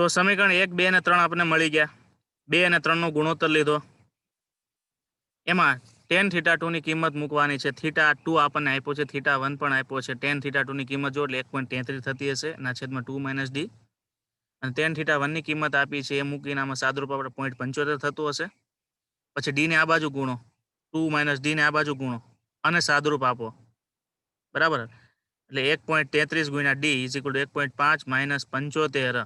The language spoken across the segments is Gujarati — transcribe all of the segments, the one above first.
તો સમીકરણ 1, 2 અને 3 આપણને મળી ગયા. 2 અને 3 નો ગુણોત્તર લીધો. એમાં tan θ2 ની કિંમત મૂકવાની છે. θ2 આપણને આપ્યો છે, θ1 પણ આપ્યો છે. tan θ2 ની કિંમત જો એટલે 1.33 થતી હશે ના છેદમાં 2 - d, અને tan θ1 ની કિંમત આપી છે એ મૂકીને આમાં સાદુરૂપ આપણે 0.75 થતું હશે. પછી d ને આ બાજુ ગુણો, 2 - d ને આ બાજુ ગુણો અને સાદુરૂપ આપો, બરાબર. એટલે 1.33 ગુણ્યા d = 1.5 - 75,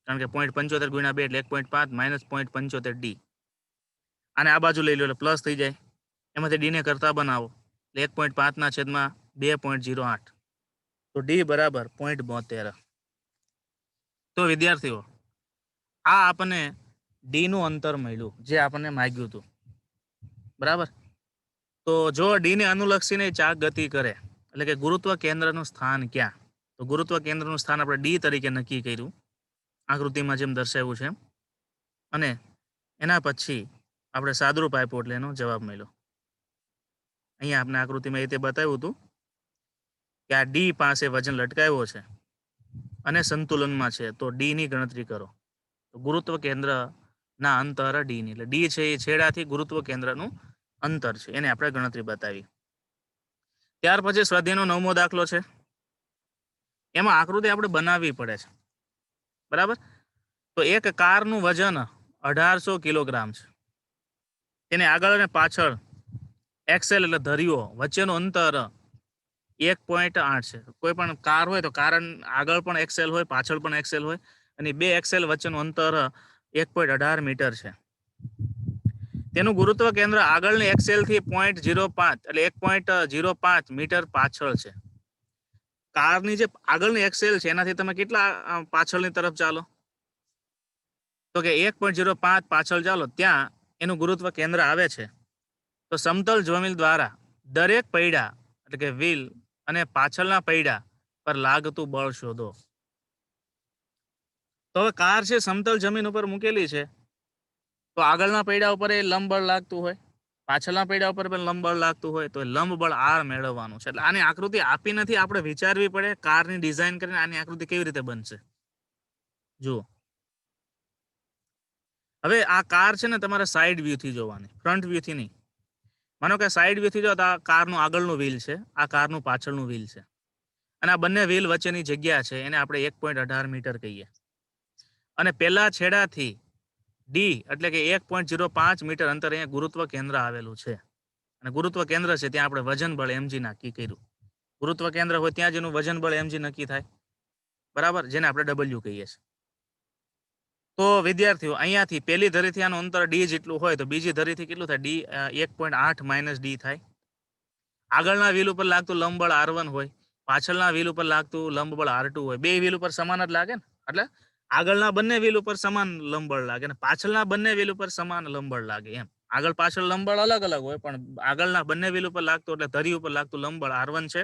કારણ કે 0.75 ગુણ્યા 2 એટલે 1.5 - 0.75 d. આને આ બાજુ લઈ લો એટલે પ્લસ થઈ જાય. એમાંથી d ને કરતા બનાવો એટલે 1.5 ના છેદમાં 2.08, તો d બરાબર 0.72. તો વિદ્યાર્થીઓ, આ આપણને d નું અંતર મળ્યું જે આપણને માંગ્યું હતું, બરાબર. તો જો d ને અનુલક્ષીને ચાક ગતિ કરે એટલે કે ગુરુત્વ કેન્દ્રનું સ્થાન ક્યાં, તો ગુરુત્વ કેન્દ્રનું સ્થાન આપણે d તરીકે નક્કી કર્યું આકૃતિમાં જેમ દર્શાવ્યું છે, અને એના પછી આપણે સાદુરૂપ આપ્યું એટલે એનો જવાબ મળ્યો. અહીંયા આપણે આકૃતિમાં એ રીતે બતાવ્યું હતું કે આ d પાસે વજન લટકાવ્યો છે અને સંતુલનમાં છે, તો d ની ગણતરી કરો. તો ગુરુત્વ કેન્દ્રના અંતર d ની, એટલે d છે એ છેડાથી ગુરુત્વ કેન્દ્રનું અંતર છે, એને આપણે ગણતરી બતાવી. ત્યાર પછી સ્વાધ્યાયનો 9મો દાખલો છે. એમાં આકૃતિ આપણે બનાવવી પડે છે, બરાબર. તો એક કારનું વજન 1800 કિલોગ્રામ છે. તેને આગળ અને પાછળ એક્સેલ એટલે ધરીઓ વચ્ચેનું અંતર 1.8 છે. કોઈ પણ કાર હોય તો કાર આગળ પણ એક્સેલ હોય, પાછળ પણ એક્સેલ હોય, અને બે એક્સેલ વચ્ચેનું અંતર 1.18 મીટર છે. તેનું ગુરુત્વ કેન્દ્ર આગળની એક્સેલ થી 0.05 એટલે 1.05 મીટર પાછળ છે. કારની જે આગળની એક્સેલ છે એનાથી તમે કેટલા પાછળની તરફ ચાલો, તો કે 1.05 પાછળ ચાલો, ત્યાં એનું ગુરુત્વ કેન્દ્ર આવે છે. તો સમતલ જમીન દ્વારા દરેક પૈડા એટલે કે વ્હીલ અને પાછળના પૈડા પર લાગતું બળ શોધો. તો હવે કાર છે સમતલ જમીન ઉપર મૂકેલી છે, તો આગળના પૈડા ઉપર એ લંબ બળ લાગતું હોય, પાછળના પૈડા ઉપર પણ લંબ બળ લાગતું હોય, તો લંબ બળ R મેળવવાનું છે. એટલે આની આકૃતિ આપી નથી, આપણે વિચારવી પડે કારની ડિઝાઇન કરીને આની આકૃતિ કેવી રીતે બનશે. જુઓ, હવે આ કાર છે ને તમારે સાઈડ વ્યૂ થી જોવાની, ફ્રન્ટ વ્યૂ થી નહીં. માનો કે સાઈડ વ્યૂ થી જો તો આ કારનું આગળનું વ્હીલ છે, આ કારનું પાછળનું વ્હીલ છે, અને આ બંને વ્હીલ વચ્ચેની જગ્યા છે એને આપણે 1.18 મીટર કહીએ. અને પેલા છેડાથી d એટલે કે 1.05 મીટર અંતર અહીંયા ગુરુત્વ કેન્દ્ર આવેલું છે, અને ગુરુત્વ કેન્દ્ર છે ત્યાં આપણે વજન બળ mg નક્કી કર્યું. ગુરુત્વ કેન્દ્ર હોય ત્યાં જેનું વજન બળ mg નક્કી થાય, બરાબર, જેને આપણે w કહીએ છીએ. તો વિદ્યાર્થીઓ, અહીંયાથી પહેલી ધરીથી આનું અંતર d જેટલું હોય તો બીજી ધરીથી કેટલું થાય, d 1.8 - d થાય. આગળના વ્હીલ ઉપર લાગતું લંબ બળ R1 હોય, પાછળના વ્હીલ ઉપર લાગતું લંબ બળ R2 હોય. બે વ્હીલ ઉપર સમાન જ લાગે ને, એટલે આગળના બંને વ્હીલ ઉપર સમાન લંબબળ લાગે અને પાછળના બંને વ્હીલ ઉપર સમાન લંબબળ લાગે. એમ આગળ પાછળ લંબબળ અલગ અલગ હોય, પણ આગળના બંને વ્હીલ ઉપર લાગતું એટલે ધરી ઉપર લાગતું લંબબળ R1 છે,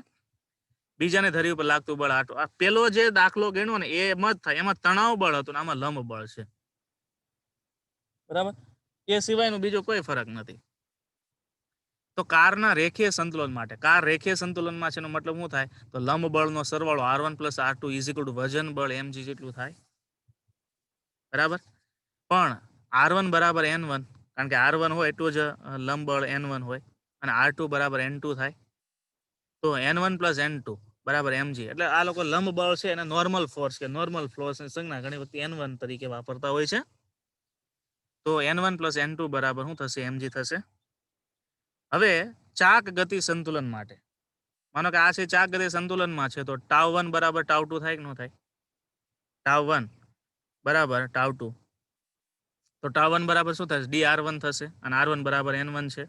બીજાને ધરી ઉપર લાગતું બળ R2. આ પેલો જે દાખલો ગણ્યો ને એમાં જ થાય, એમાં તણાવ બળ હતું ને આમાં લંબ બળ છે, બરાબર. એ સિવાયનું બીજો કોઈ ફરક નથી. તો કારના રેખીય સંતુલન માટે, કાર રેખીય સંતુલનમાં છે એનો મતલબ શું થાય, તો લંબ બળનો સરવાળો R1 + R2 = વજન બળ mg જેટલું થાય, બરાબર. પણ R1 બરાબર N1, કારણ કે R1 હોય એટલું જ લંબ બળ N1 હોય, અને R2 બરાબર N2 થાય. તો N1 + N2 બરાબર mg. એટલે આ લોકો લંબ બળ છે અને નોર્મલ ફોર્સ કે નોર્મલ ફોર્સની સંજ્ઞા ઘણી વખત N1 તરીકે વાપરતા હોય છે. તો N1 + N2 બરાબર શું થશે, mg થશે. હવે ચાક ગતિ સંતુલન માટે, માનો કે આ છે ચાક ગતિ સંતુલનમાં છે, તો τ1 બરાબર τ2 થાય કે ન થાય, τ1 બરાબર τ2, તો τ1 બરાબર શું થશે, dr1 થશે, અને r1 બરાબર n1 છે,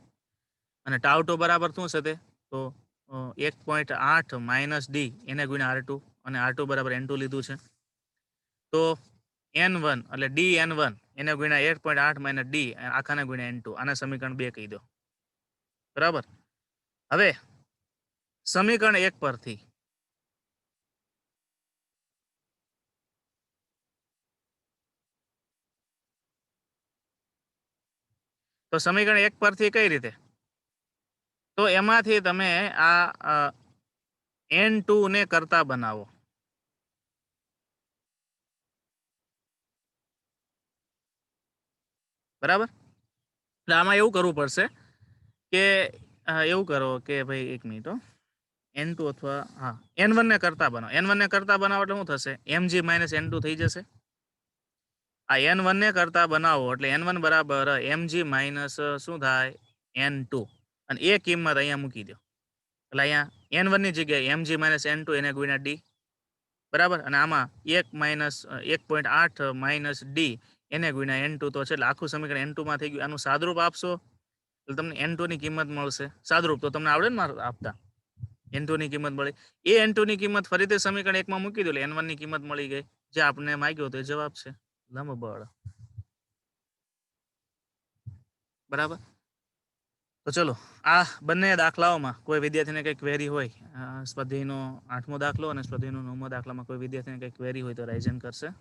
અને τ2 બરાબર શું છે તે, તો 1.8 - d એને ગુણ્યા r2, અને r2 બરાબર n2 લીધું છે. તો n1 એટલે dn1 એને ગુણ્યા 1.8 - d આખાને ગુણ્યા n2, આને સમીકરણ 2 કહી દો, બરાબર. હવે સમીકરણ 1 પરથી તો સમીકરણ 1 પરથી કઈ રીતે, તો એમાંથી તમે આ n2 ને કરતા બનાવો. બરાબર. એટલે આમાં એવું કરવું પડશે કે એવું કરો કે ભાઈ એક મિનિટ N2 અથવા હા N1 ને કરતા બનાવો. N1 ને કરતા બનાવો એટલે શું થશે? Mg માઇનસ N2 થઈ જશે. આ N1 ને કરતા બનાવો એટલે N1 બરાબર Mg માઇનસ શું થાય? N2 અને એ કિંમત અહીંયા મૂકી દો. એટલે અહીંયા N1 ની જગ્યાએ Mg માઇનસ N2 એને ગુણ્યા D બરાબર. અને આમાં 1 માઇનસ 1.8 માઇનસ D એને ગુણ્યા N2 તો છે એટલે આખું સમીકરણ N2 માં થઈ ગયું. આનું સાદરૂપ આપશો એટલે તમને N2 ની કિંમત મળશે. સાદરૂપ તો તમને આવડે ને મારે આપતા. N2 ની કિંમત મળી. એ N2 ની કિંમત ફરીથી સમીકરણ 1 માં મૂકી દો એટલે N1 ની કિંમત મળી ગઈ. જે આપણે માંગ્યો તો એ જવાબ છે. લંબબળ. બરાબર. તો ચલો આ બંને દાખલાઓમાં કોઈ વિદ્યાર્થીને કંઈક ક્વેરી હોય, સ્વાધ્યાયનો 8મો દાખલો અને સ્વાધ્યાયનો 9મો દાખલામાં કોઈ વિદ્યાર્થીને કંઈક ક્વેરી હોય તો રાઇઝન કરશે.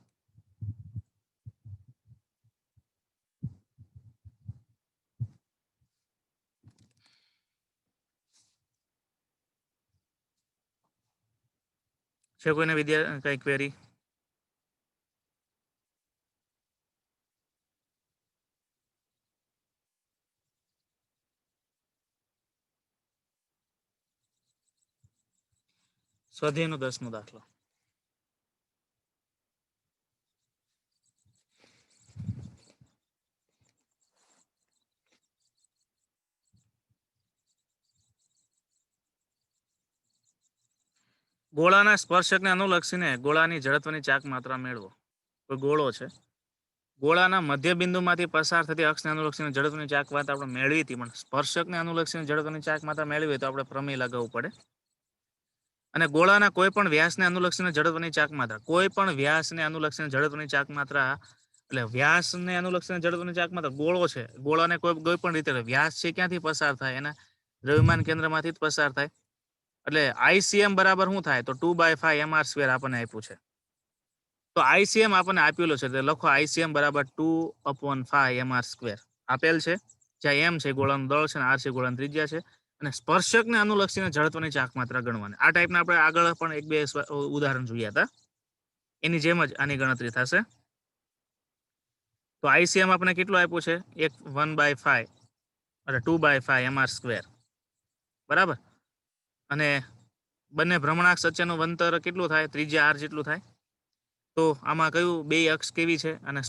છે કોઈને કઈ ક્વેરી? સ્વાધ્યાયનો 10મો દાખલો. ગોળાના સ્પર્શકને અનુલક્ષીને ગોળાની જડત્વની ચાક માત્રા મેળવો. કોઈ ગોળો છે, ગોળાના મધ્ય બિંદુમાંથી પસાર થતી અક્ષને અનુલક્ષીને જડત્વની ચાક માત્રા આપણે મેળવી હતી, પણ સ્પર્શકને અનુલક્ષીને જડત્વની ચાક માત્રા મેળવી તો આપણે પ્રમેય લગાવવું પડે. અને ગોળાના કોઈ પણ વ્યાસને અનુલક્ષીને જડત્વની ચાક માત્રા, કોઈ પણ વ્યાસને અનુલક્ષીને જડત્વની ચાક માત્રા એટલે વ્યાસને અનુલક્ષીને જડત્વની ચાક માત્રા ગોળો છે, ગોળાને કોઈ પણ રીતે વ્યાસ છે ક્યાંથી પસાર થાય? એના દ્રવ્યમાન કેન્દ્રમાંથી જ પસાર થાય. એટલે ICM બરાબર શું થાય? તો 2/5 mr² આપણને આપ્યું છે. તો ICM આપણને આપેલો છે તો લખો ICM બરાબર 2/5 mr² આપેલ છે. જ્યાં M છે ગોળાનું દળ છે અને R છે ગોળાની ત્રિજ્યા છે. અને સ્પર્શકને અનુલક્ષીને જડત્વની ચાક માત્રા ગણવાની. આ ટાઈપના આપણે આગળ પણ 1-2 ઉદાહરણ જોયા હતા. એની જેમ જ આની ગણતરી થશે. તો ICM આપણે કેટલું આપ્યું છે? 1/5 એટલે 2/5 mr². બરાબર. અને બંને ભ્રમણાક્ષ વચ્ચેનું અંતર કેટલું થાય? ત્રિજ્યા R જેટલું થાય. તો આમાં કયું બે અક્ષ કેવી છે? અને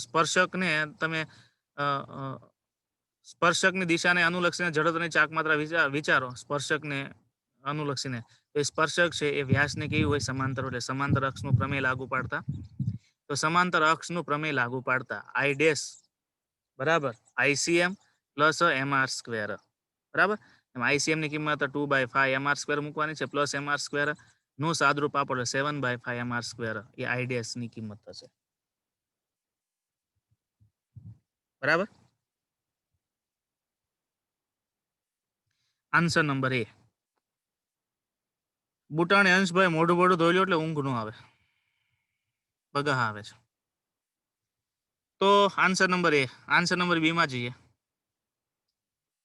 સ્પર્શકને તમે સ્પર્શકની દિશાને અનુલક્ષીને જડત્વની ચાક માત્રા વિચારો. સ્પર્શકને અનુલક્ષીને તો સ્પર્શક છે એ વ્યાસને કેવી હોય? સમાંતર. એટલે સમાંતર અક્ષનું પ્રમેય લાગુ પાડતા. તો સમાંતર અક્ષનું પ્રમેય લાગુ પાડતા I ડેશ બરાબર ICM પ્લસ mr². બરાબર. ICM ની કિંમત 2/5 mr² મૂકવાની છે પ્લસ mr² નું સાદરૂપ આપો એટલે 7/5 mr². એ I ડેશ ની કિંમત થશે. બરાબર. Answer number A. બુટાણી અંશભાઈ મોઢું બોઢું ધોઈ લો એટલે ઊંઘ ન આવે, બગા આવે છે. તો answer number A. Answer number B માં જઈએ.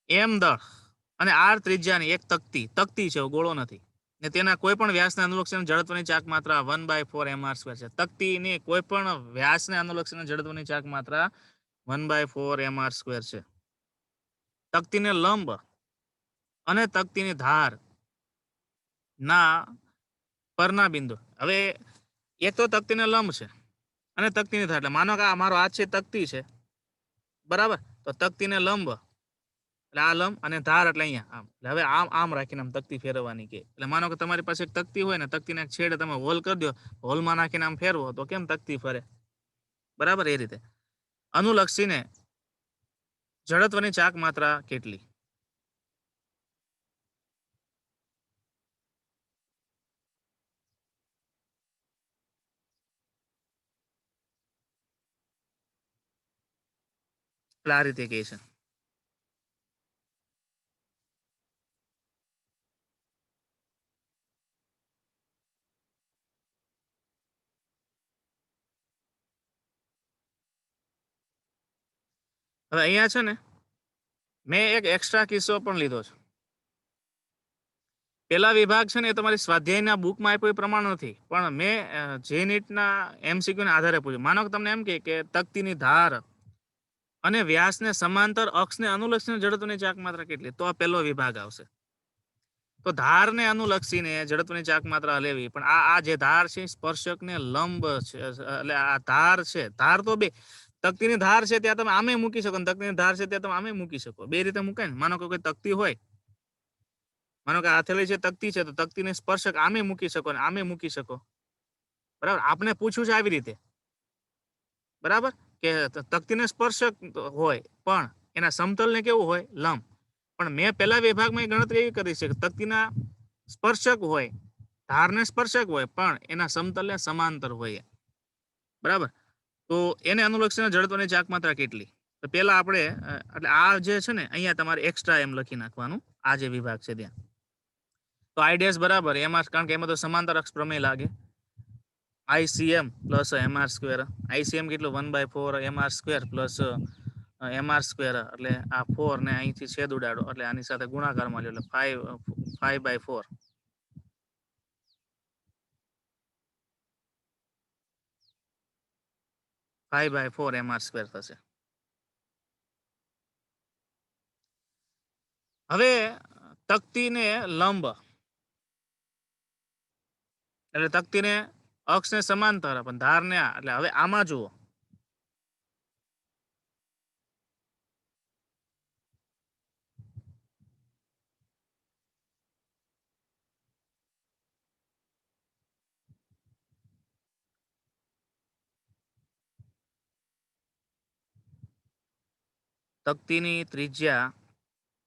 M દળ અને R ત્રિજ્યાની એક તકતી છે, ગોળો નથી. ને તેના કોઈ પણ વ્યાસને અનુલક્ષીને જડત્વની ચાક માત્રા 1/4 mr² છે. તકતીની કોઈ પણ વ્યાસને અનુલક્ષીને જડત્વની ચાક માત્રા 1/4 mr² છે. તકતીને લંબ અને તકતીની ધાર ના પરના બિંદુ. હવે એક તો તકતીને લંબ છે અને તકતીની ધાર. એટલે માનો કે આ મારો હાથ છે, તકતી છે, બરાબર. તો તકતીને લંબ એટલે આ લંબ અને ધાર એટલે અહીંયા આમ. એટલે હવે આમ રાખીને આમ તકતી ફેરવવાની કે. એટલે માનો કે તમારી પાસે એક તકતી હોય ને, તકતીના એક છેડે તમે હોલ કરી દો, હોલમાં નાખીને આમ ફેરવો તો કેમ તકતી ફરે? બરાબર. એ રીતે અનુલક્ષીને જડત્વની ચાક માત્રા કેટલી? આ રીતે કહે છે. હવે અહીંયા છે ને મેં એક એક્સ્ટ્રા કિસ્સો પણ લીધો છે. પેલા વિભાગ છે ને એ તમારી સ્વાધ્યાયના બુકમાં આપ્યો એ પ્રમાણ નથી, પણ મેં જે નીટના MCQ ના આધારે પૂછ્યું. માનો કે તમને એમ કે તકતીની ધાર અને વ્યાસને સમાંતર અક્ષને અનુલક્ષીને જડત્વની ચાક માત્રા કેટલી? તો આ પહેલો વિભાગ આવશે. તો ધારને અનુલક્ષીને જડત્વની ચાક માત્રા લેવી, પણ આ જે ધાર છે સ્પર્શકને લંબ છે, એટલે આ ધાર છે. ધાર તો બે, તકતીની ધાર છે ત્યાં તમે આમે મૂકી શકો, તકતીની ધાર છે ત્યાં તમે આમે મૂકી શકો. બે રીતે મુકાય ને. માનો કે કોઈ તકતી હોય, માનો કે હથેળી છે, તકતી છે, તો તકતીને સ્પર્શક આમે મૂકી શકો ને આમે મૂકી શકો. બરાબર, આપણે પૂછ્યું છે આવી રીતે. બરાબર, કે તકતીને સ્પર્શક હોય પણ એના સમતલને કેવું હોય? લંબ. પણ મેં પહેલા વિભાગમાં ગણતરી એવી કરી છે કે તકતીના સ્પર્શક હોય, ધારને સ્પર્શક હોય પણ એના સમતલને સમાંતર હોય. બરાબર, તો એને અનુલક્ષીને જડત્વની ચાક માત્રા કેટલી? તો પેલા આપણે એટલે આ જે છે ને અહીંયા તમારે એક્સ્ટ્રા એમ લખી નાખવાનું, આ જે વિભાગ છે ત્યાં. તો આઈડીએસ બરાબર એમાં, કારણ કે એમાં તો સમાંતર અક્ષ પ્રમેય લાગે. ICM plus MR square. ICM કેટલું? 1/4 MR square plus MR square, એટલે આ 4 ને અહીંથી છેદ ઉડાડો એટલે આની સાથે ગુણાકારમાં લ્યો એટલે 5/4. 5/4 MR સ્ક્વેર થશે. હવે તકતીને લંબ એટલે તકતીને અક્ષને સમાંતર પણ ધારને આ, એટલે હવે આમાં જુઓ, તકતીની ત્રિજ્યા,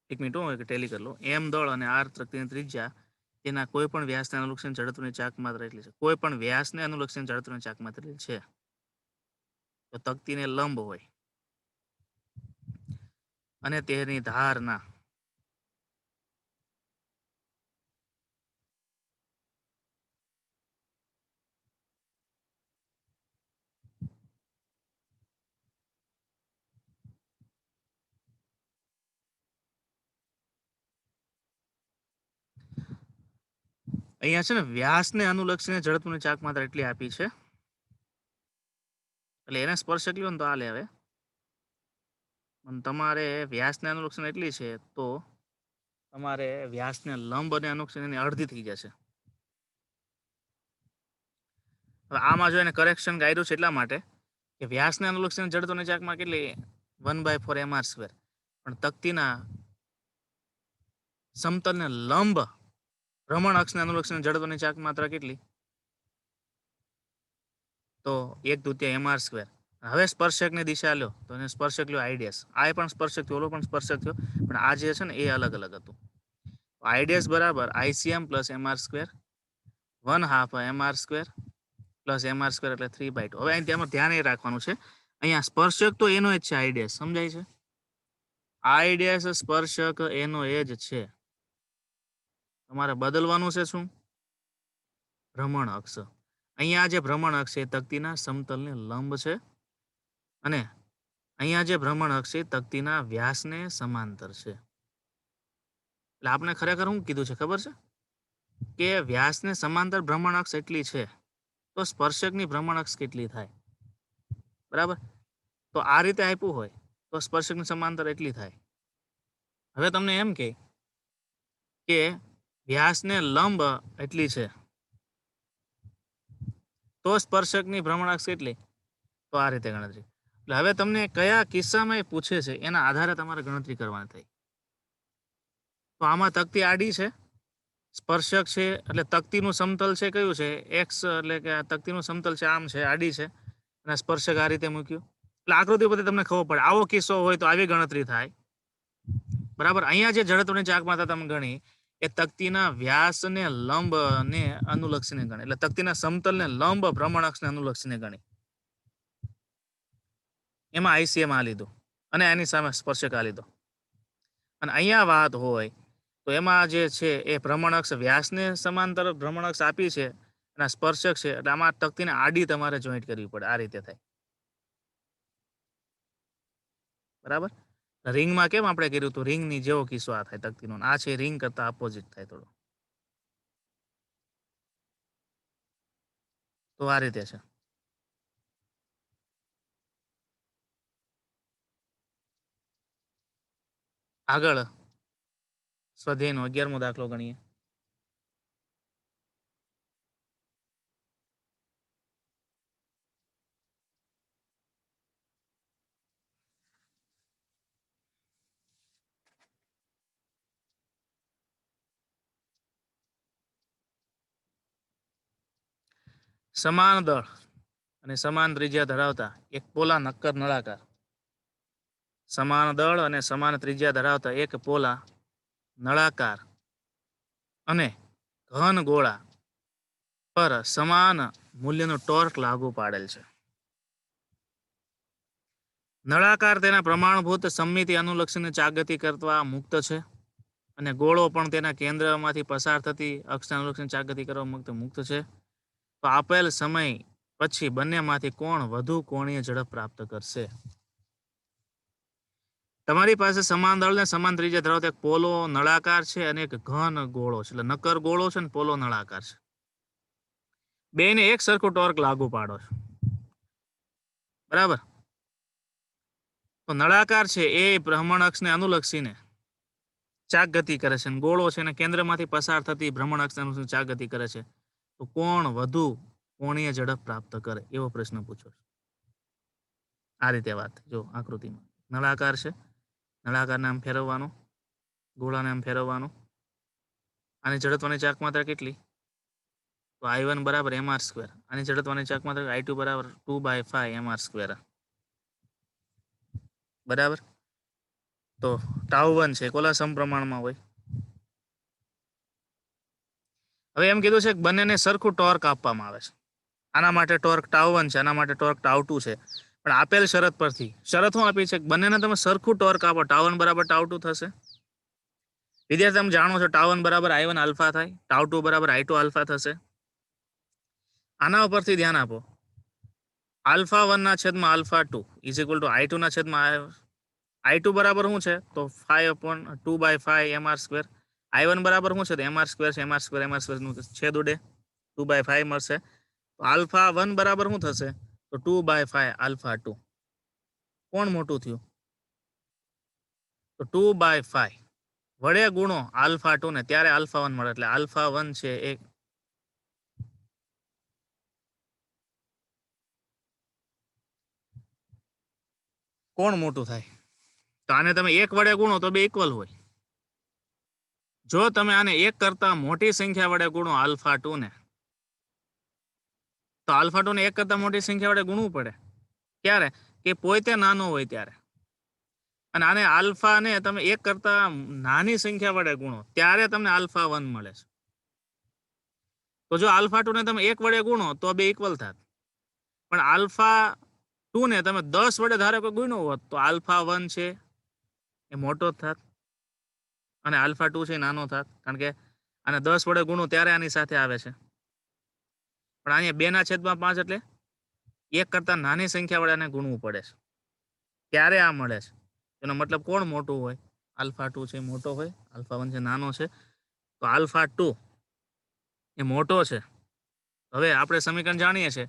એક મિનિટ હું ટેલી કરી લો. એમ દળ અને આર તકતીની ત્રિજ્યા તેના કોઈ પણ વ્યાસને અનુલક્ષીને જડત્વની ચાક માત્રા એટલી છે. કોઈ પણ વ્યાસને અનુલક્ષીને જડત્વની ચાક માત્રા એટલી છે. તો તકતીને લંબ હોય અને તેની ધારના અહીંયા છે ને વ્યાસને અનુલક્ષીને જડત્વની ચાક માત્રા એટલી આપી છે, એટલે એને સ્પર્શક લ્યો ને તો આ લે. હવે તમારે વ્યાસને અનુલક્ષીને એટલી છે તો તમારે વ્યાસને લંબ અને અનુલક્ષીને એની અડધી થઈ જશે. હવે આમાં જો એને કરેક્શન ગાયરું છે એટલા માટે કે વ્યાસને અનુલક્ષીને જડત્વની ચાકમાં કેટલી? 1/4 MR સ્ક્વેર. પણ તકતીના સમતલને લંબ ભ્રમણ અક્ષને અનુલક્ષીને જડત્વની ચાક માત્રા કેટલી? તો 1/2 MR સ્ક્વેર. હવે સ્પર્શકની દિશા લો તો એને સ્પર્શક લ્યો આઈડીએસ. આ પણ સ્પર્શક થયો, ઓલો પણ સ્પર્શક થયો, પણ આ જે છે ને એ અલગ અલગ હતું. આઈડીએસ બરાબર ICM plus MR square 1/2 MR square plus MR square એટલે 3/2. હવે અહીં તેમાં ધ્યાન એ રાખવાનું છે, અહીંયા સ્પર્શક તો એનો જ છે આઈડીએસ. સમજાય છે? આઈડીએસ સ્પર્શક એનો એ જ છે. તમારે બદલવાનું છે શું? ભ્રમણ અક્ષ. અહીંયા જે ભ્રમણ અક્ષ છે તકતીના સમતલને લંબ છે અને અહીંયા જે ભ્રમણ અક્ષ છે તકતીના વ્યાસને સમાંતર છે. એટલે આપણે ખરેખર શું કીધું છે ખબર છે? કે વ્યાસને સમાંતર ભ્રમણ અક્ષ એટલી છે તો સ્પર્શકની ભ્રમણ અક્ષ કેટલી થાય? બરાબર, તો આ રીતે આપ્યું હોય તો સ્પર્શકની સમાંતર એટલી થાય. હવે તમને એમ કે વ્યાસને લંબ એટલી છે તો સ્પર્શકની ભ્રમણ અક્ષ કેટલી? તો આ રીતે ગણતરી. એટલે હવે તમને કયા કિસ્સામાં એ પૂછે છે એના આધારે તમારે ગણતરી કરવાની થાય. તો આમાં તકતી આડી છે, સ્પર્શક છે, એટલે તકતીનું સમતલ છે કયું છે? એક્સ, એટલે કે તકતીનું સમતલ છે આમ છે, આડી છે, અને સ્પર્શક આ રીતે મૂક્યું. એટલે આકૃતિ પરથી તમને ખબર પડે આવો કિસ્સો હોય તો આવી ગણતરી થાય. બરાબર, અહીંયા જે જડત્વની ચાક માત્રા તમે ગણી એ તકતીના વ્યાસને લંબ ને અનુલક્ષીને ગણી, એટલે તકતીના સમતલને લંબ ભ્રમણ અક્ષને અનુલક્ષીને ગણી. એમાં ICM આ લીધું અને એની સામે સ્પર્શક આ લીધો. અને અહીંયા વાત હોય તો એમાં જે છે એ ભ્રમણ અક્ષ વ્યાસને સમાંતર ભ્રમણ અક્ષ આપી છે અને સ્પર્શક છે, એટલે આમાં તકતીને આડી તમારે જોઈન્ટ કરવી પડે. આ રીતે થાય. બરાબર, રિંગમાં કેમ આપણે કર્યું હતું? રિંગની જેવો કિસ્સો આ થાય તકતીનો. આ છે રિંગ કરતા અપોઝિટ થાય થોડો. તો આ રીતે છે. આગળ સ્વાધ્યાયનો 11મો દાખલો ગણીએ. સમાન દળ અને સમાન ત્રિજ્યા ધરાવતા એક પોલા નક્કર નળાકાર, સમાન દળ અને સમાન ત્રિજ્યા ધરાવતા એક પોલા નળાકાર અને ઘન ગોળા પર સમાન મૂલ્યનું ટોર્ક લાગુ પાડેલ છે. નળાકાર તેના પ્રમાણભૂત સમમિતિ અનુલક્ષીને ચાકગતિ કરવા મુક્ત છે અને ગોળો પણ તેના કેન્દ્રમાંથી પસાર થતી અક્ષને અનુલક્ષીને ચાકગતિ કરવા મુક્ત છે. તો આપેલ સમય પછી બંનેમાંથી કોણ વધુ કોણીય ઝડપ પ્રાપ્ત કરશે? તમારી પાસે સમાન દળ ને સમાન ત્રિજ્યા ધરાવતો એક પોલો નળાકાર છે અને એક ઘન ગોળો છે, એટલે નક્કર ગોળો છે ને પોલો નળાકાર છે. બેને એક સરખું ટોર્ક લાગુ પાડો છો, બરાબર? તો નળાકાર છે એ ભ્રમણ અક્ષને અનુલક્ષીને ચાક ગતિ કરે છે, ગોળો છે અને કેન્દ્રમાંથી પસાર થતી ભ્રમણ અક્ષને અનુલક્ષીને ચાક ગતિ કરે છે. તો કોણ વધુ કોણીય ઝડપ પ્રાપ્ત કરે એવો પ્રશ્ન પૂછો. આ રીતે વાત જો આકૃતિમાં નળાકાર છે, નળાકારને આમ ફેરવવાનું, ગોળાને આમ ફેરવવાનું. આની ઝડપવાની ચાક માત્રા કેટલી? તો I1 બરાબર mr². આની ઝડપવાની ચાક માત્રા I2 બરાબર 2/5 mr². બરાબર. તો τ1 છે કોલા સમપ્રમાણમાં હોય. હવે એમ કીધું છે કે બંનેને સરખું ટોર્ક આપવામાં આવે છે. આના માટે ટોર્ક τ1 છે, આના માટે ટોર્ક τ2 છે. પણ આપેલ શરત પરથી શરત શું આપી છે? બંનેને તમે સરખું ટોર્ક આપો, τ1 બરાબર τ2 થશે. વિદ્યાર્થી તમે જાણો છો τ1 બરાબર I1 આલ્ફા થાય, τ2 બરાબર I2 આલ્ફા થશે. આના ઉપરથી ધ્યાન આપો. α1 ના છેદમાં α2 ઇઝ ઇક્વલ ટુ I2 ના છેદમાં I2 બરાબર શું છે? તો 5/2/5 mr². I1 બરાબર શું છે? તો mr² છે, mr² નું છેદ ઉડે, 2/5 મળશે. તો α1 બરાબર શું થશે? તો 2/5 α2. કોણ મોટું થયું? તો 2/5 વડે ગુણો α2 ને ત્યારે α1 મળે, એટલે α1 છે એ કોણ મોટું થાય? તો આને તમે 1 વડે ગુણો તો બે ઇક્વલ હોય. જો તમે આને 1 કરતા મોટી સંખ્યા વડે ગુણો α2 ને, તો α2 ને 1 કરતા મોટી સંખ્યા વડે ગુણવું પડે. ક્યારે? કે પોતે નાનો હોય ત્યારે. અને આને આલ્ફા ને તમે 1 કરતા નાની સંખ્યા વડે ગુણો ત્યારે તમને α1 મળે છે. તો જો α2 ને તમે 1 વડે ગુણો તો બે ઇક્વલ થાત. પણ α2 ને તમે 10 વડે ધારો કે ગુણ્યો હોત તો α1 છે એ મોટો જ થાત અને α2 છે નાનો થાત, કારણ કે આને 10 વડે ગુણો ત્યારે આની સાથે આવે છે. પણ અહીંયા 2/5 એટલે 1 કરતા નાની સંખ્યા વડે આને ગુણવું પડે છે, ત્યારે આ મળે છે. એનો મતલબ કોણ મોટું હોય? α2 છે મોટો હોય, α1 છે નાનો છે. તો α2 એ મોટો છે. હવે આપણે સમીકરણ જાણીએ છીએ.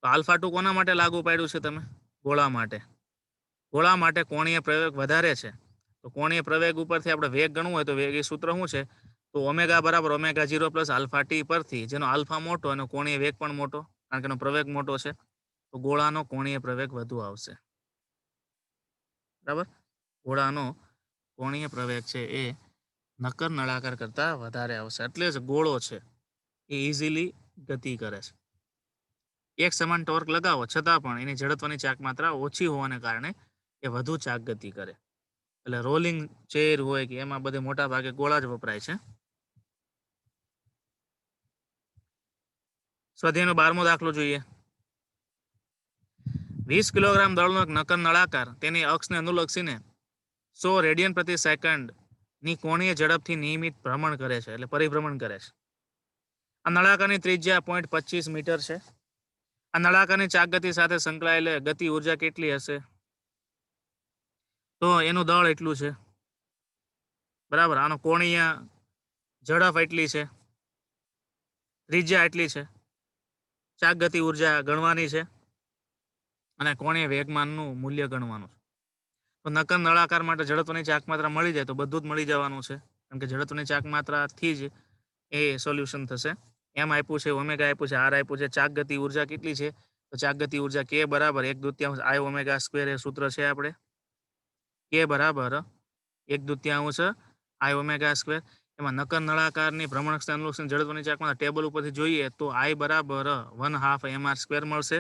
તો α2 કોના માટે લાગુ પાડ્યું છે તમે? ગોળા માટે. ગોળા માટે કોણીય પ્રવેગ વધારે છે. તો કોણીય પ્રવેગ ઉપરથી આપણે વેગ ગણવું હોય તો વેગ એ સૂત્ર શું છે? તો ઓમેગા બરાબર ω0 + α_t પરથી, જેનો આલ્ફા મોટો એનો કોણીય વેગ પણ મોટો, કારણ કે એનો પ્રવેગ મોટો છે. તો ગોળાનો કોણીય પ્રવેગ વધુ આવશે. બરાબર? ગોળાનો કોણીય પ્રવેગ છે એ નક્કર નળાકાર કરતા વધારે આવશે. એટલે જ ગોળો છે એ ઇઝીલી ગતિ કરે છે. એક સમાન ટોર્ક લગાવો છતાં પણ એની ઝડપવાની ચાક માત્રા ઓછી હોવાને કારણે એ વધુ ચાક ગતિ કરે. એટલે રોલિંગ ચેર હોય કે એમાં બધે મોટા ભાગે ગોળા જ વપરાય છે. સ્વાધ્યાયનો 12મો દાખલો જોઈએ. 20 કિલોગ્રામ દળનો એક નક્કર નળાકાર તેની અક્ષને અનુલક્ષીને 100 રેડિયન પ્રતિ સેકન્ડ ની કોણીય ઝડપથી નિયમિત ભ્રમણ કરે છે, એટલે પરિભ્રમણ કરે છે. આ નળાકારની ત્રિજ્યા 0.25 મીટર છે. આ નળાકારની ચાક ગતિ સાથે સંકળાયેલ ગતિ ઉર્જા કેટલી હશે? તો એનું દળ એટલું છે, બરાબર. આનો કોણીય ઝડપ એટલી છે, ત્રિજ્યા એટલી છે, ચાક ગતિ ઉર્જા ગણવાની છે અને કોણીય વેગમાનનું મૂલ્ય ગણવાનું છે. તો નકર નળાકાર માટે જડત્વની ચાક માત્રા મળી જાય તો બધું જ મળી જવાનું છે, કારણ કે જડત્વની ચાક માત્રાથી જ એ સોલ્યુશન થશે. એમ આપ્યું છે, ઓમેગા આપ્યું છે, આર આપ્યું છે. ચાક ગતિ ઉર્જા કેટલી છે? તો ચાક ગતિ ઉર્જા કે બરાબર 1/2 આઈ ઓમેગા સ્ક્વેર એ સૂત્ર છે આપણે. કે બરાબર 1/2 આઈ ઓમેગા સ્ક્વેર. એમાં નકર નળાકારની ભ્રમણકક્ષા અનુલક્ષીને જડત્વની ચાકમાં ટેબલ ઉપરથી જોઈએ તો આઈ બરાબર 1/2 mr સ્ક્વેર મળશે.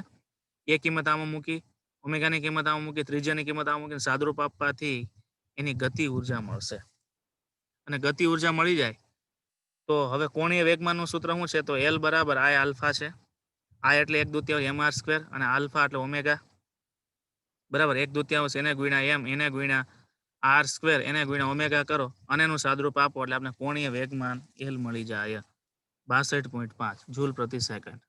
એ કિંમત આમાં મૂકી, ઓમેગાની કિંમત આમાં મૂકી, ત્રિજ્યાની કિંમત આમાં મૂકીને સાદરૂપ આપવાથી એની ગતિ ઉર્જા મળશે. અને ગતિ ઉર્જા મળી જાય તો હવે કોણીય વેગમાનનું સૂત્ર શું છે? તો એલ બરાબર આઈ આલ્ફા છે. આઈ એટલે 1/2 mr સ્ક્વેર અને આલ્ફા એટલે ઓમેગા બરાબર 1/2 એને ગુણ્યા એમ એને ગુણ્યા આર સ્ક્વેર એને ગુણ્યા ઓમેગા કરો અને એનું સાદરૂપ આપો એટલે આપણે કોણીય વેગમાન એલ મળી જાય 62.5 જૂલ પ્રતિ સેકન્ડ.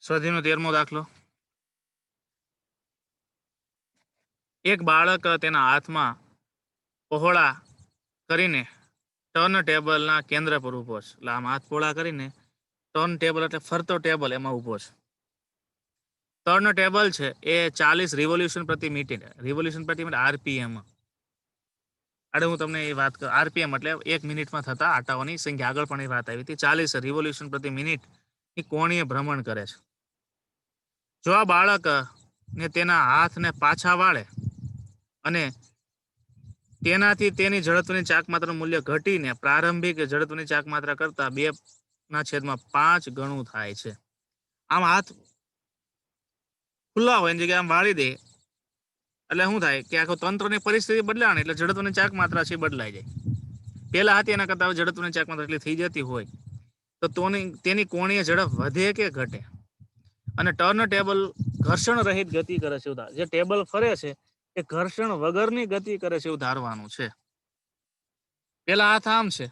સ્વાધ્યાયનો 13મો દાખલો. એક બાળક તેના હાથમાં પહોળા કરીને ટર્ન ટેબલના કેન્દ્ર પર ઊભો છે. એટલે આમ હાથ પહોળા કરીને ટર્ન ટેબલ એટલે ફરતો ટેબલ એમાં ઊભો છે. ટર્ન ટેબલ છે એ 40 રિવોલ્યુશન પ્રતિ મિનિટ, રિવોલ્યુશન પ્રતિ મિનિટ આરપીએમ. અરે હું તમને એ વાત કરું, આરપીએમ એટલે 1 મિનિટમાં થતા આટાઓની સંખ્યા. આગળ પણ એ વાત આવી હતી. 40 રિવોલ્યુશન પ્રતિ મિનિટ એ કોણીય ભ્રમણ કરે છે. જો આ બાળક ને તેના હાથને પાછા વાળે અને તેનાથી તેની જડત્વની ચાક માત્રાનું મૂલ્ય ઘટીને પ્રારંભિક જડત્વની ચાક માત્રા કરતા 2/5 ગણું થાય છે. આમ હાથ ખુલ્લા હોય એની જગ્યાએ આમ વાળી દે એટલે શું થાય કે આખો તંત્રની પરિસ્થિતિ બદલાવાની એટલે જડત્વની ચાક માત્રા છે બદલાઈ જાય. પેલા હતી એના કરતા જડત્વની ચાક માત્રા એટલી થઈ જતી હોય તો તેની કોણીય ઝડપ વધે કે ઘટે. અને ટર્ન ટેબલ ઘર્ષણ રહિત ગતિ કરે છે. જે ટેબલ ફરે છે એ ઘર્ષણ વગરની ગતિ કરે છે એવું ધારવાનું છે. પેલા હાથ આમ છે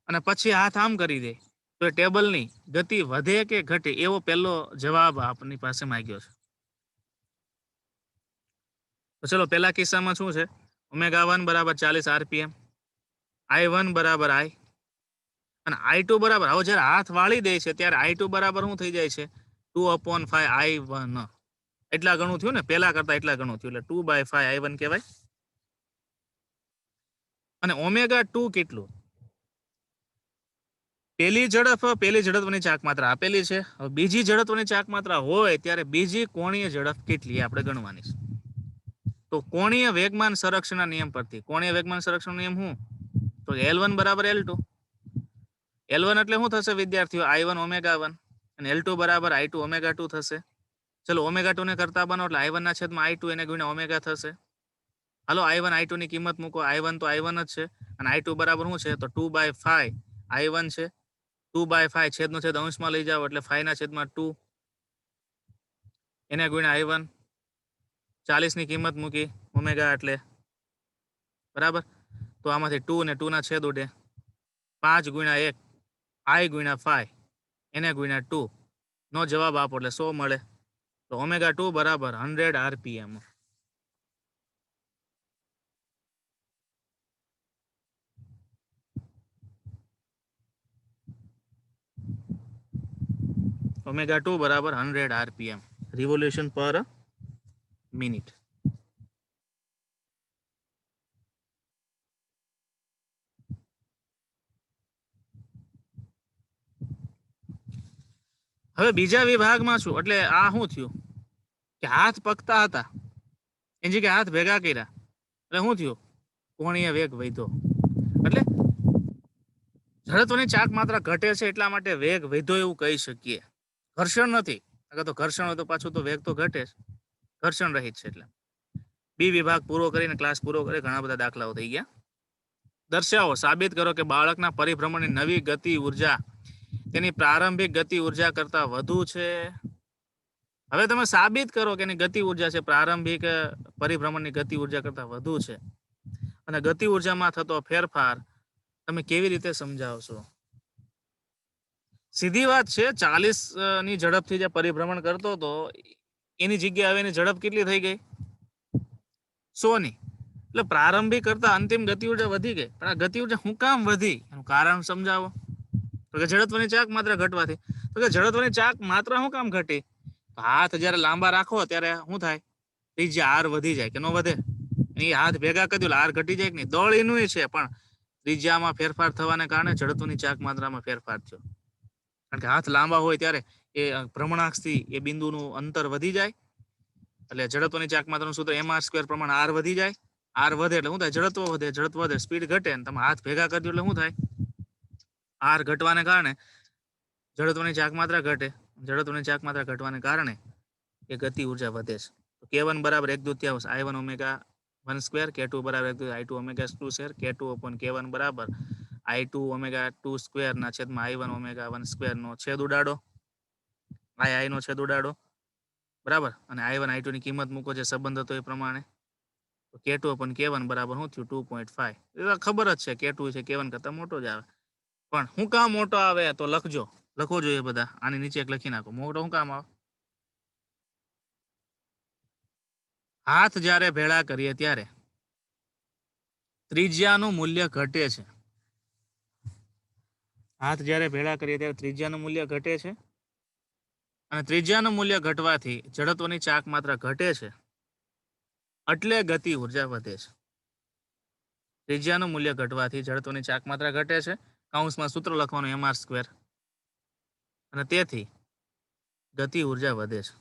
અને પછી હાથ આમ કરી દે તો એ ટેબલની ગતિ વધે કે ઘટે એવો પહેલો જવાબ આપની પાસે માંગ્યો છે. તો ચલો પહેલા કિસ્સામાં શું છે? ω1 બરાબર 40 આરપીએમ, I1 બરાબર I અને I2 બરાબર, હવે જ્યારે હાથ વાળી દે છે ત્યારે I2 બરાબર શું થઈ જાય છે? 2/5 I1. એટલા ગણું થયું ને, પેલા કરતા એટલા ગણું થયું એટલે 2/5 I1 કહેવાય. અને ω2 કેટલું? પેલી જડત્વની ચાક માત્રા આપેલી છે. હવે બીજી જડત્વની ચાક માત્રા હોય ત્યારે બીજી કોણીય ઝડપ કેટલી આપણે ગણવાની છે. તો કોણીય વેગમાન સંરક્ષણના નિયમ પરથી, કોણીય વેગમાન સંરક્ષણનો નિયમ શું? તો L1 બરાબર L2. L1 એટલે શું થશે વિદ્યાર્થીઓ? I1 ω1 અને L2 બરાબર I2 ω2 થશે. ચલો ω2 ને કરતા બનો એટલે I1 ના છેદમાં I2 એને ગુણ્યા ઓમેગા થશે. હાલો I1 I2 ની કિંમત મૂકો. I1 તો I1 જ છે અને I2 બરાબર શું છે? તો 2/5 I1 છે. 2/5 છેદનો છેદ અંશમાં લઈ જાઓ એટલે 5 ના છેદમાં 2 એને ગુણ્યા I1. 40 ની કિંમત મૂકી ઓમેગા એટલે બરાબર. તો આમાંથી 2 ને 2 ના છેદ ઉડે 5 ગુણ્યા 1 I ગુણ્યા 5 એને ગુણ્યા 2 નો જવાબ આપો એટલે 100 મળે. તો ω2 બરાબર 100 આરપીએમ. ω2 બરાબર 100 આરપીએમ, રિવોલ્યુશન પર મિનિટ. હવે બીજા વિભાગમાં છું એટલે આ શું થયું કે હાથ પકતા હતા એની જગ્યાએ હાથ ભેગા કર્યા એટલે શું થયું? કોણીય વેગ વધ્યો. એટલે જડત્વની ચાક માત્રા ઘટે છે એટલા માટે વેગ વધ્યો એવું કહી શકીએ. ઘર્ષણ નથી. અગર તો ઘર્ષણ હોય તો પાછું તો વેગ તો ઘટે જ. ઘર્ષણ રહિત છે એટલે. બી વિભાગ પૂરો કરીને ક્લાસ પૂરો કરે ઘણા બધા દાખલાઓ થઈ ગયા. દર્શાવો, સાબિત કરો કે બાળકના પરિભ્રમણની નવી ગતિ ઉર્જા તેની પ્રારંભિક ગતિ ઉર્જા કરતા વધુ છે. હવે તમે સાબિત કરો કે એની ગતિ ઉર્જા છે પ્રારંભિક પરિભ્રમણની ગતિ ઉર્જા કરતા વધુ છે. અને ગતિ ઉર્જામાં થતો ફેરફાર તમે કેવી રીતે સમજાવશો? સીધી વાત છે, 40 ની ઝડપથી જે પરિભ્રમણ કરતો હતો એની જગ્યાએ હવે એની ઝડપ કેટલી થઈ ગઈ? 100 ની. એટલે પ્રારંભિક કરતા અંતિમ ગતિ ઉર્જા વધી ગઈ. પણ આ ગતિ ઉર્જા શું કામ વધી એનું કારણ સમજાવો. તો કે જડત્વની ચાક માત્રા ઘટવાથી. તો કે જડત્વની ચાક માત્રા શું કામ ઘટી? હાથ જ્યારે લાંબા રાખો ત્યારે શું થાય? ત્રિજ્યા આર વધી જાય કે ન વધે? એ હાથ ભેગા કરી દો આર ઘટી જાય કે નહીં? દળ એનું છે, પણ ત્રિજ્યામાં ફેરફાર થવાને કારણે જડત્વની ચાક માત્રામાં ફેરફાર થયો. કારણ કે હાથ લાંબા હોય ત્યારે એ ભ્રમણાક્ષથી એ બિંદુનું અંતર વધી જાય, એટલે જડત્વની ચાક માત્રાનું સૂત્ર mr² પ્રમાણે આર વધી જાય. આર વધે એટલે શું થાય? જડત્વ વધે. જડત્વ વધે, સ્પીડ ઘટે, અને તમે હાથ ભેગા કરી દો એટલે શું થાય? આર ઘટવાને કારણે જડત્વની ચાક માત્રા ઘટે. જડત્વની ચાક માત્રા ઘટવાને કારણે એ ગતિ ઉર્જા વધે છે. તો k1 બરાબર 1/2 I1 ઓમેગા 1² k2 બરાબર 1/2 I2 omega 2² k2 upon k1 બરાબર I2 ઓમેગા 2² ના છેદમાં I1 ઓમેગા 1² નો છેદ ઉડાડો. I નો છેદ ઉડાડો, બરાબર. અને I1 I2 ની કિંમત મૂકો જે સંબંધ હતો એ પ્રમાણે. તો k2 upon k1 બરાબર શું થયું? 2.5. એ ખબર જ છે k2 છે k1 કરતા મોટો જ આવે. પણ શું કામ મોટો આવે તો લખજો, લખવો જોઈએ બધા. આની નીચે એક લખી નાખો. મોટો શું કામ આવે? હાથ જ્યારે ભેળા કરીએ ત્યારે ત્રિજ્યાનું મૂલ્ય ઘટે છે. હાથ જ્યારે ભેળા કરીએ ત્યારે ત્રિજ્યાનું મૂલ્ય ઘટે છે, અને ત્રિજ્યાનું મૂલ્ય ઘટવાથી જડત્વની ચાક માત્રા ઘટે છે, એટલે ગતિ ઉર્જા વધે છે. ત્રિજ્યાનું મૂલ્ય ઘટવાથી જડત્વની ચાક માત્રા ઘટે છે, કૌંસમાં સૂત્ર લખવાનું mr², અને તેથી ગતિ ઉર્જા વધે છે.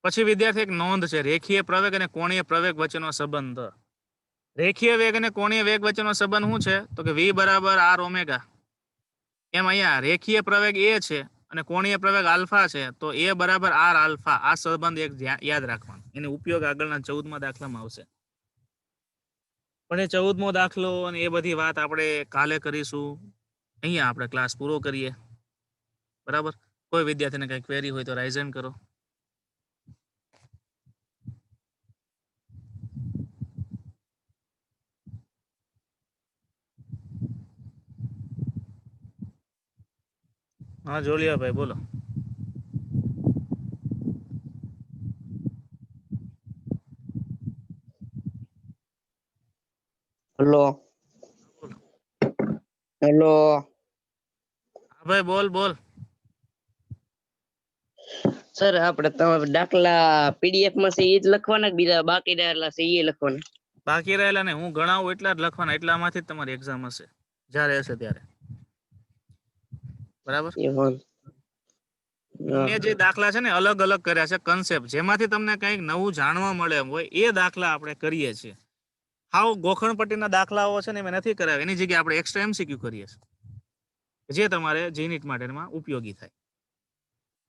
પછી વિદ્યાર્થી એક નોંધ છે, રેખીય પ્રવેગ અને કોણીય પ્રવેગ વચ્ચેનો સંબંધ. રેખીય વેગ અને કોણીય વેગ વચ્ચેનો સંબંધ શું છે? તો કે v બરાબર r ઓમેગા. એમ અહીંયા રેખીય પ્રવેગ એ છે અને કોણીય પ્રવેગ આલ્ફા છે, તો એ બરાબર r આલ્ફા. આ સંબંધ એક યાદ રાખવાનો. એનો ઉપયોગ આગળના 14મા દાખલામાં આવશે. પણ એ 14મો દાખલો અને એ બધી વાત આપણે કાલે કરીશું. અહીંયા આપણે ક્લાસ પૂરો કરીએ, બરાબર. કોઈ વિદ્યાર્થીને કઈ ક્વેરી હોય તો રાઇઝન કરો. હા જોલિયાભાઈ બોલો. Hello hello. હા ભાઈ બોલ બોલ. સર આપણે દાખલા પીડીએફ માં છે એ જ લખવાના, બીજા બાકી રહેલા છે એ લખવાના? બાકી રહેલા ને હું ગણાવું એટલા જ લખવાના. એટલામાંથી જ તમારી એક્ઝામ હશે, જ્યારે હશે ત્યારે, બરાબર. મેં જે દાખલા છે ને અલગ અલગ કર્યા છે, કન્સેપ્ટ જેમાંથી તમને કંઈક નવું જાણવા મળે એમ હોય એ દાખલા આપણે કરીએ છીએ. હાવ ગોખણપટ્ટીના દાખલાઓ છે ને મેં નથી કરાવ્યા, એની જગ્યાએ આપણે એક્સ્ટ્રા MCQ કરીએ છીએ, જે તમારે જીનીટ માટેમાં ઉપયોગી થાય.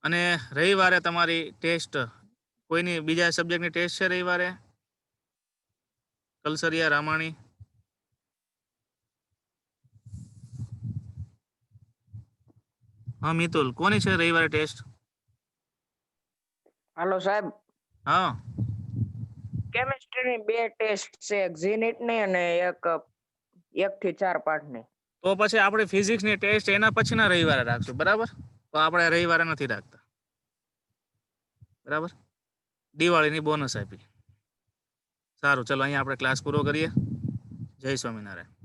અને રવિવારે તમારી ટેસ્ટ, કોઈની બીજા સબ્જેક્ટની ટેસ્ટ છે રવિવારે? કલસરિયા, રામાણી? હા મિતુલ, કોની છે રવિવારે ટેસ્ટ? હાલો સાહેબ, હા કેમિસ્ટ્રીની 2 ટેસ્ટ છે, એક જીનીટ ની અને એક 1 થી 4 પાઠની. તો પછી આપણે ફિઝિક્સની ટેસ્ટ એના પછીના રવિવારે રાખશું, બરાબર. તો આપણે રવિવારે નથી રાખતા, બરાબર. દિવાળીની બોનસ આપી. સારું, ચલો અહીંયા આપણે ક્લાસ પૂરો કરીએ. જય સ્વામિનારાયણ.